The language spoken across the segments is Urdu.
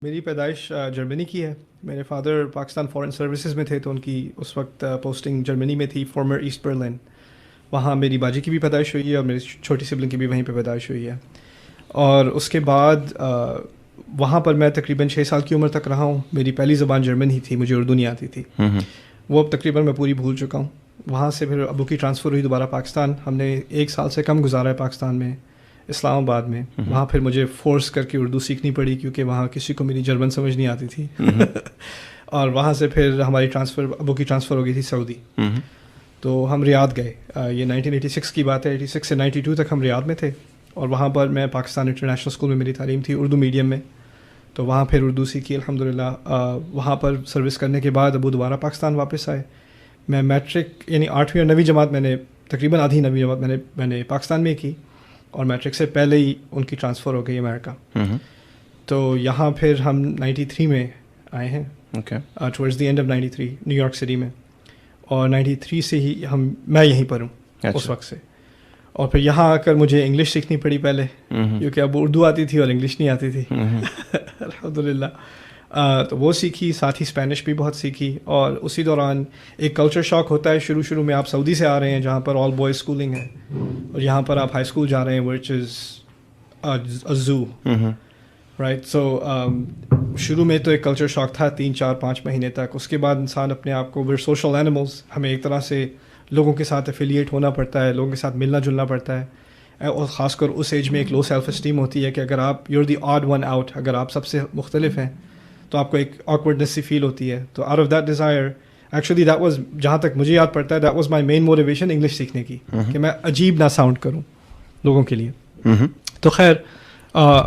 میری پیدائش جرمنی کی ہے. میرے فادر پاکستان فورن سروسز میں تھے تو ان کی اس وقت پوسٹنگ جرمنی میں تھی, فارمر ایسٹ برلن. وہاں میری باجی کی بھی پیدائش ہوئی ہے اور میری چھوٹی سبلنگ کی بھی وہیں پہ پیدائش ہوئی ہے. اور اس کے بعد وہاں پر میں تقریباً 6 سال کی عمر تک رہا ہوں. میری پہلی زبان جرمن ہی تھی, مجھے اردو نہیں آتی تھی. وہ اب تقریباً میں پوری بھول چکا ہوں. وہاں سے پھر ابو کی ٹرانسفر ہوئی دوبارہ پاکستان. ہم نے 1 سال سے کم گزارا ہے پاکستان میں, اسلام آباد میں. وہاں پھر مجھے فورس کر کے اردو سیکھنی پڑی کیونکہ وہاں کسی کو میری جرمن سمجھ نہیں آتی تھی. اور وہاں سے پھر ہماری ابو کی ٹرانسفر ہو گئی تھی سعودی. تو ہم ریاض گئے. یہ 1986 کی بات ہے. 86 سے 92 تک ہم ریاض میں تھے اور وہاں پر میں پاکستان انٹرنیشنل اسکول میں میری تعلیم تھی, اردو میڈیم میں. تو وہاں پھر اردو سیکھی الحمدللہ. وہاں پر سروس کرنے کے بعد ابو دوبارہ پاکستان واپس آئے. میں میٹرک یعنی 8ویں اور 9ویں جماعت میں نے تقریباً آدھی 9ویں جماعت میں نے پاکستان میں کی اور میٹرک سے پہلے ہی ان کی ٹرانسفر ہو گئی امریکہ. تو یہاں پھر ہم 93 میں آئے ہیں, towards the end of 93 new York city میں. اور 93 سے ہی میں یہیں پر ہوں اس وقت سے. اور پھر یہاں آ کر مجھے انگلش سیکھنی پڑی پہلے کیونکہ اب اردو آتی تھی اور انگلش نہیں آتی تھی. الحمدللہ. تو وہ سیکھی, ساتھ ہی اسپینش بھی بہت سیکھی. اور اسی دوران ایک کلچر شاک ہوتا ہے شروع میں. آپ سعودی سے آ رہے ہیں جہاں پر آل بوائز اسکولنگ ہے اور یہاں پر آپ ہائی اسکول جا رہے ہیں وچ از a zoo, رائٹ. سو شروع میں تو ایک کلچر شاک تھا 3-4-5 مہینے تک. اس کے بعد انسان اپنے آپ کو, we're social animals, ہمیں ایک طرح سے لوگوں کے ساتھ افیلیٹ ہونا پڑتا ہے, لوگوں کے ساتھ ملنا جلنا پڑتا ہے. اور خاص کر اس ایج میں ایک لو سیلف اسٹیم ہوتی ہے کہ اگر آپ you're the odd one out, اگر آپ سب سے مختلف ہیں تو آپ کو ایک awkwardness سی فیل ہوتی ہے. تو out of that desire, actually that was, جہاں تک مجھے یاد پڑتا ہے, that was my main motivation English سیکھنے کی, کہ میں عجیب نہ ساؤنڈ کروں لوگوں کے لیے. تو خیر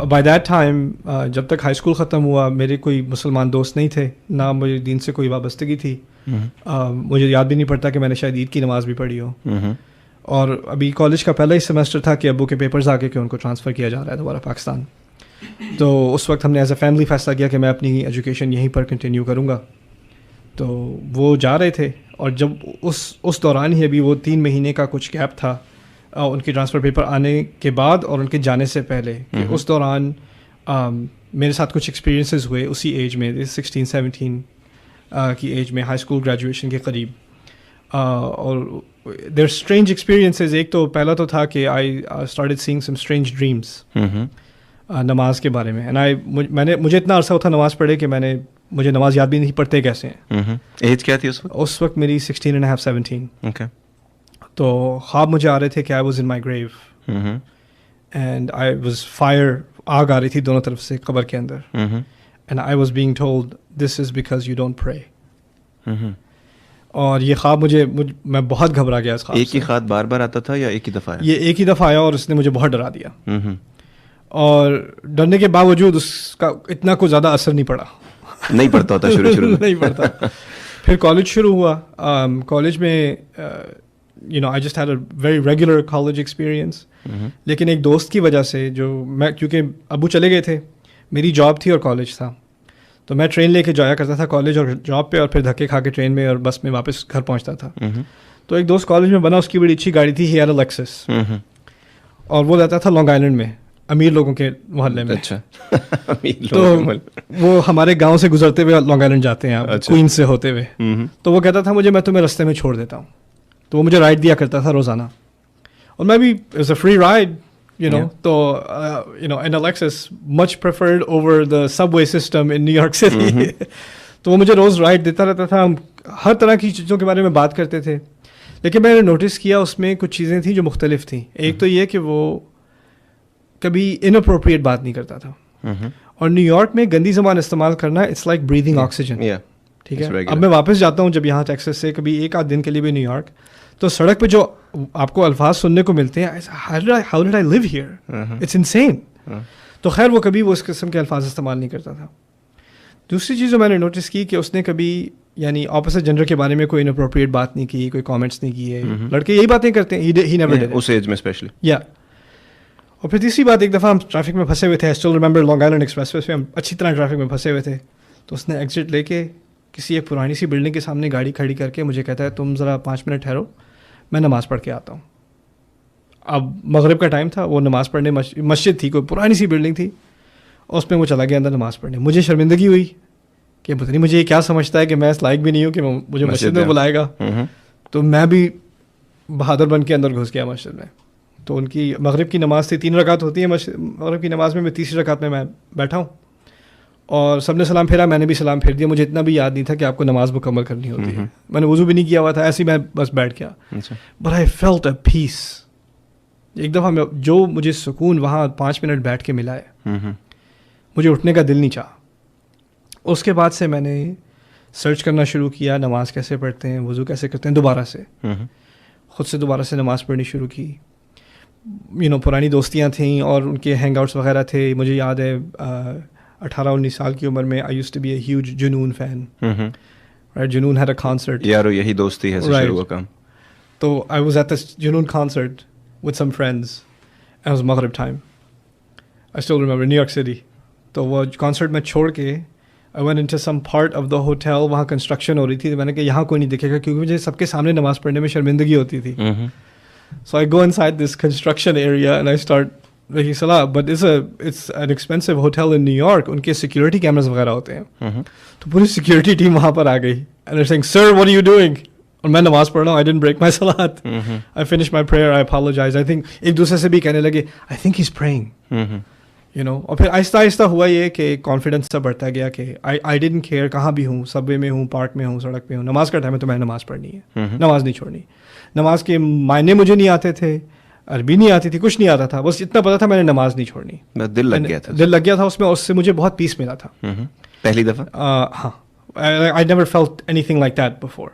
بائی دیٹ ٹائم جب تک ہائی اسکول ختم ہوا میرے کوئی مسلمان دوست نہیں تھے, نہ مجھے دین سے کوئی وابستگی تھی. مجھے یاد بھی نہیں پڑتا کہ میں نے شاید عید کی نماز بھی پڑھی ہو. اور ابھی کالج کا پہلا ہی سیمسٹر تھا کہ ابو کے پیپرز آ کے کہ ان کو ٹرانسفر کیا جا رہا ہے دوبارہ پاکستان. تو اس وقت ہم نے ایز اے فیملی فیصلہ کیا کہ میں اپنی ایجوکیشن یہیں پر کنٹینیو کروں گا. تو وہ جا رہے تھے اور جب اس دوران ہی ابھی وہ 3 مہینے کا کچھ گیپ تھا ان کی ٹرانسفر پیپر آنے کے بعد اور ان کے جانے سے پہلے, کہ اس دوران میرے ساتھ کچھ ایکسپیرینسز ہوئے اسی ایج میں 16-17 کی ایج میں, ہائی اسکول گریجویشن کے قریب. اور دیر اسٹرینج ایکسپیرینسز. ایک تو پہلا تو تھا کہ I started seeing some strange dreams نماز کے بارے میں. مجھے اتنا عرصہ تھا نماز پڑھے کہ مجھے نماز یاد بھی نہیں پڑھتے کیسے ہیں. ایج کیا تھی اس وقت میری 16.5-17. تو خواب مجھے آ رہے تھے کہ I was in my grave and I was fire, آگ آ رہی تھی دونوں طرف سے قبر کے اندر, and I was being told this is because you don't pray. اور یہ خواب میں بہت گھبرا گیا اس خواب سے. ایک ہی خواب بار بار آتا تھا یا ایک ہی دفعہ؟ یہ ایک ہی دفعہ آیا اور اس نے مجھے بہت ڈرا دیا. اور ڈرنے کے باوجود اس کا اتنا کوئی زیادہ اثر نہیں پڑا. نہیں پڑتا ہوتا شروع نہیں پڑتا. پھر کالج شروع ہوا. کالج میں I just had a very regular college experience. لیکن ایک دوست کی وجہ سے کیونکہ ابو چلے گئے تھے, میری جاب تھی اور کالج تھا, تو میں ٹرین لے کے جایا کرتا تھا کالج اور جاب پہ, اور پھر دھکے کھا کے ٹرین میں اور بس میں واپس گھر پہنچتا تھا. تو ایک دوست کالج میں بنا, اس کی بڑی اچھی گاڑی تھی, ہی had a Lexus, اور وہ رہتا تھا لانگ آئلینڈ میں, امیر لوگوں کے محلے میں. تو وہ ہمارے گاؤں سے گزرتے ہوئے لانگ آئلینڈ جاتے ہیں کوئنز سے ہوتے ہوئے. تو وہ کہتا تھا میں تمہیں رستے میں چھوڑ دیتا ہوں. تو وہ مجھے رائڈ دیا کرتا تھا روزانہ, اور میں بھی اٹس اے فری رائڈ تو ان Lexus much preferred over the subway system in New York City. تو وہ مجھے روز رائڈ دیتا رہتا تھا. ہم ہر طرح کی چیزوں کے بارے میں بات کرتے تھے, لیکن میں نے نوٹس کیا اس میں کچھ چیزیں تھیں جو مختلف تھیں. ایک تو یہ کہ وہ کبھی اناپروپریٹ بات نہیں کرتا تھا, اور نیو یارک میں گندی زبان استعمال کرنا اٹس لائک بریدنگ آکسیجن. ٹھیک ہے, اب میں واپس جاتا ہوں جب یہاں ٹیکسس سے کبھی 1 آدھ دن کے لیے بھی نیو یارک, تو سڑک پہ جو آپ کو الفاظ سننے کو ملتے ہیں, how did I live here? It's insane. تو خیر وہ کبھی وہ اس قسم کے الفاظ استعمال نہیں کرتا تھا. دوسری چیز جو میں نے نوٹس کی کہ اس نے کبھی یعنی اپوزٹ جینڈر کے بارے میں کوئی اناپروپریٹ بات نہیں کی, کوئی کامنٹس نہیں کیے. لڑکے یہی باتیں کرتے ہیں, he never did it. اس ایج میں اسپیشلی. اور پھر تیسری بات, ایک دفعہ ہم ٹریفک میں پھنسے ہوئے تھے, I still remember Long Island Expressway پہ ہم اچھی طرح ٹریفک میں پھنسے ہوئے تھے. تو اس نے ایگزٹ لے کے کسی ایک پرانی سی بلڈنگ کے سامنے گاڑی کھڑی کر کے مجھے کہتا ہے تم ذرا 5 منٹ ٹھہرو, میں نماز پڑھ کے آتا ہوں. اب مغرب کا ٹائم تھا, وہ نماز پڑھنے مسجد تھی, کوئی پرانی سی بلڈنگ تھی, اس میں وہ چلا گیا اندر نماز پڑھنے. مجھے شرمندگی ہوئی کہ پتہ نہیں مجھے یہ کیا سمجھتا ہے کہ میں اس لائق بھی نہیں ہوں کہ مجھے مسجد میں بلائے گا. تو میں بھی بہادر بن کے اندر گھس گیا مسجد میں. تو ان کی مغرب کی نماز تھی, 3 رکعت ہوتی ہے مغرب کی نماز میں تیسری رکعت میں بیٹھا ہوں اور سب نے سلام پھیرا, میں نے بھی سلام پھیر دیا. مجھے اتنا بھی یاد نہیں تھا کہ آپ کو نماز مکمل کرنی ہوتی ہے. میں نے وضو بھی نہیں کیا ہوا تھا, ایسے ہی میں بس بیٹھ گیا. بٹ آئی فیلٹ اے پیس. ایک دفعہ جو مجھے سکون وہاں 5 منٹ بیٹھ کے ملا ہے, مجھے اٹھنے کا دل نہیں چاہا. اس کے بعد سے میں نے سرچ کرنا شروع کیا, نماز کیسے پڑھتے ہیں, وضو کیسے کرتے ہیں, دوبارہ سے خود سے دوبارہ سے نماز پڑھنی شروع کی. پرانی دوستیاں تھیں اور ان کے ہینگ آؤٹس وغیرہ تھے. مجھے یاد ہے 18-19 سال کی عمر میں I used to be a huge Junoon fan. Junoon had a concert. یارو یہی دوستی ہے شروع کا کام. تو آئی واز ایٹ دس جنون concert with some friends, and it was Maghrib time. I still remember New York City. تو وہ کنسرٹ میں چھوڑ کے I went into some part of the hotel, وہاں کنسٹرکشن ہو رہی تھی. تو میں نے کہا یہاں کوئی نہیں دکھے گا, کیونکہ مجھے سب کے سامنے نماز پڑھنے میں شرمندگی ہوتی تھی. So I go inside this construction area and I start making salah. But it's an expensive hotel in New York. ان کے سیکورٹی کیمراز وغیرہ ہوتے ہیں. تو پوری سیکورٹی ٹیم وہاں پر آ گئی and they're saying, sir, what are you doing? اور میں نماز پڑھ رہا ہوں. I didn't break my salat. I finished my prayer. I apologize. I think ایک دوسرے سے بھی کہنے لگے I think he's praying. اور پھر آہستہ آہستہ ہوا یہ کہ کانفیڈنس سا بڑھتا گیا کہ I didn't care کہاں بھی ہوں, سب وے میں ہوں, پارک میں ہوں, سڑک پہ ہوں, نماز کا ٹائم ہے تو میں نماز پڑھنی ہے, نماز نہیں چھوڑنی. نماز کے معنی مجھے نہیں آتے تھے, عربی نہیں آتی تھی, کچھ نہیں آتا تھا, بس اتنا پتا تھا میں نے نماز نہیں چھوڑنی. دل لگ گیا تھا اس میں, اس سے مجھے بہت پیس ملا تھا پہلی دفعہ. ہاں, I never felt anything like that before.